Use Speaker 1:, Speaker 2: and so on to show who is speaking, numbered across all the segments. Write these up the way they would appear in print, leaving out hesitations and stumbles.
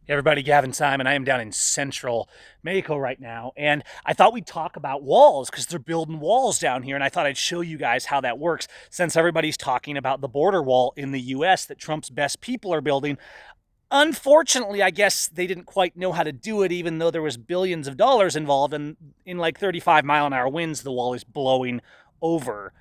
Speaker 1: Hey everybody, Gavin Simon. I am down in central Mexico right now, and I thought we'd talk about walls because they're building walls down here, and I thought I'd show you guys how that works since everybody's talking about the border wall in the US that Trump's best people are building. Unfortunately, I guess they didn't quite know how to do it, even though there was billions of dollars involved, and in like 35-mile-an-hour winds, the wall is blowing over,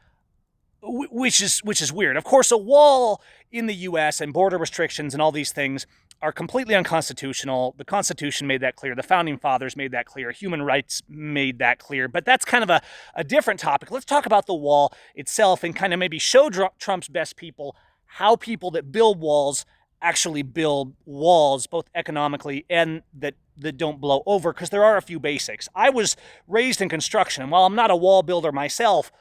Speaker 1: which is weird. Of course, a wall in the U.S. and border restrictions and all these things are completely unconstitutional. The Constitution made that clear. The founding fathers made that clear. Human rights made that clear. But that's kind of a different topic. Let's talk about the wall itself and kind of maybe show Trump's best people how people that build walls actually build walls, both economically and that don't blow over, because there are a few basics. I was raised in construction, and while I'm not a wall builder myself,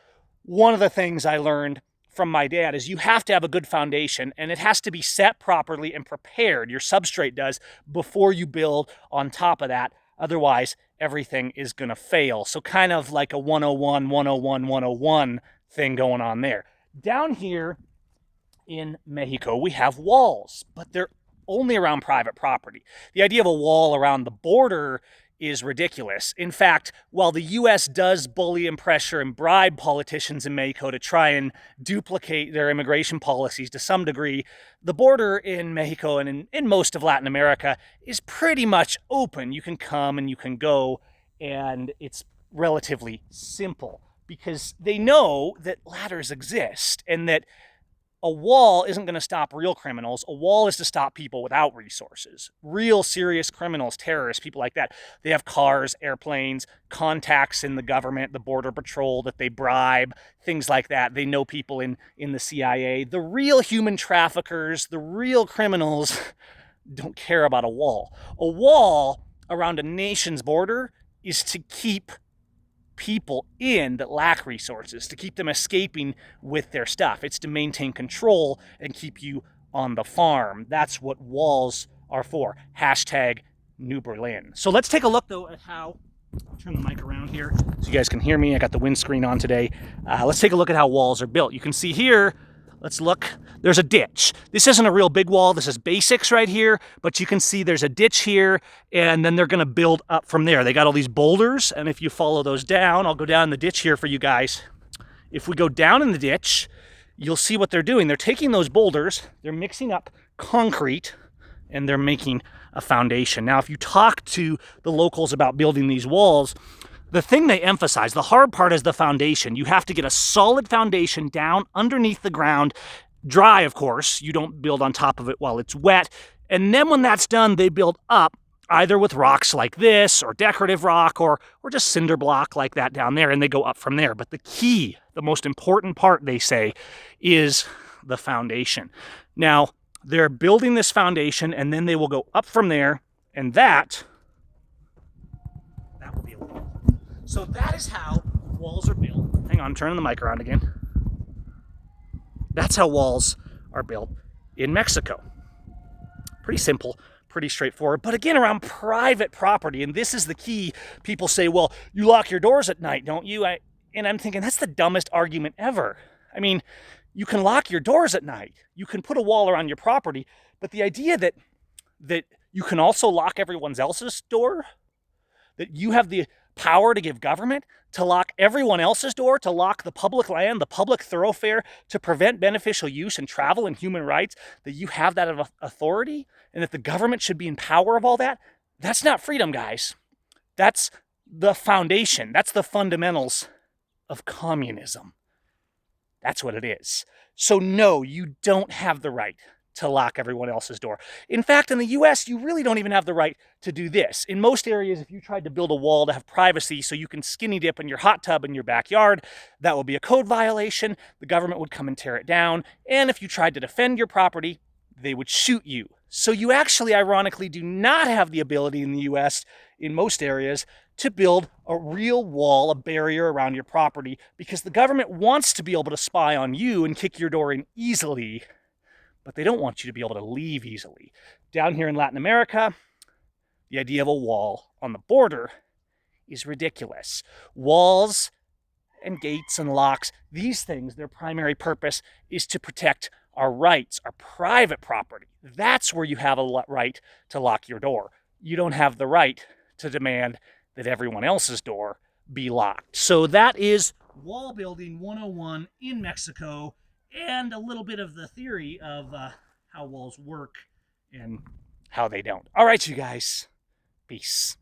Speaker 1: one of the things I learned from my dad is you have to have a good foundation, and it has to be set properly and prepared. Your substrate does, before you build on top of that. Otherwise, everything is going to fail. So kind of like a 101, 101, 101 thing going on there. Down here in Mexico, we have walls, but they're only around private property. The idea of a wall around the border is ridiculous. In fact, while the US does bully and pressure and bribe politicians in Mexico to try and duplicate their immigration policies to some degree, the border in Mexico and in most of Latin America is pretty much open. You can come and you can go, and it's relatively simple because they know that ladders exist and that a wall isn't going to stop real criminals. A wall is to stop people without resources. Real serious criminals, terrorists, people like that. They have cars, airplanes, contacts in the government, the border patrol that they bribe, things like that. They know people in the CIA. The real human traffickers, the real criminals don't care about a wall. A wall around a nation's border is to keep people in that lack resources, to keep them escaping with their stuff. It's to maintain control and keep you on the farm. That's what walls are for. Hashtag New Berlin. So let's take a look, though, at how. Turn the mic around here so you guys can hear me. I got the windscreen on today. Let's take a look at how walls are built. You can see here, let's look. There's a ditch. This isn't a real big wall. This is basics right here, but you can see there's a ditch here, and then they're going to build up from there. They got all these boulders, and if you follow those down, I'll go down the ditch here for you guys. If we go down in the ditch, you'll see what they're doing. They're taking those boulders, they're mixing up concrete, and they're making a foundation. Now, if you talk to the locals about building these walls, the thing they emphasize, the hard part is the foundation. You have to get a solid foundation down underneath the ground, dry, of course. You don't build on top of it while it's wet. And then when that's done, they build up either with rocks like this or decorative rock or just cinder block like that down there, and they go up from there. But the key, the most important part, they say, is the foundation. Now, they're building this foundation, and then they will go up from there, and that will be a wall. So that is how walls are built. Hang on, I'm turning the mic around again. That's how walls are built in Mexico. Pretty simple, pretty straightforward. But again, around private property, and this is the key. People say, well, you lock your doors at night, don't you? And I'm thinking, that's the dumbest argument ever. I mean, you can lock your doors at night. You can put a wall around your property, but the idea that you can also lock everyone else's door, that you have the power to give government to lock everyone else's door, to lock the public land, the public thoroughfare, to prevent beneficial use and travel and human rights, that you have that authority and that the government should be in power of all that, that's not freedom, guys. That's the foundation. That's the fundamentals of communism. That's what it is. So no, you don't have the right to lock everyone else's door. In fact, in the US, you really don't even have the right to do this. In most areas, if you tried to build a wall to have privacy so you can skinny dip in your hot tub in your backyard, that would be a code violation. The government would come and tear it down. And if you tried to defend your property, they would shoot you. So you actually, ironically, do not have the ability in the US, in most areas, to build a real wall, a barrier around your property, because the government wants to be able to spy on you and kick your door in easily, but they don't want you to be able to leave easily. Down here in Latin America, the idea of a wall on the border is ridiculous. Walls and gates and locks, these things, their primary purpose is to protect our rights, our private property. That's where you have a right to lock your door. You don't have the right to demand that everyone else's door be locked. So that is Wall Building 101 in Mexico, and a little bit of the theory of how walls work and how they don't. All right, you guys. Peace.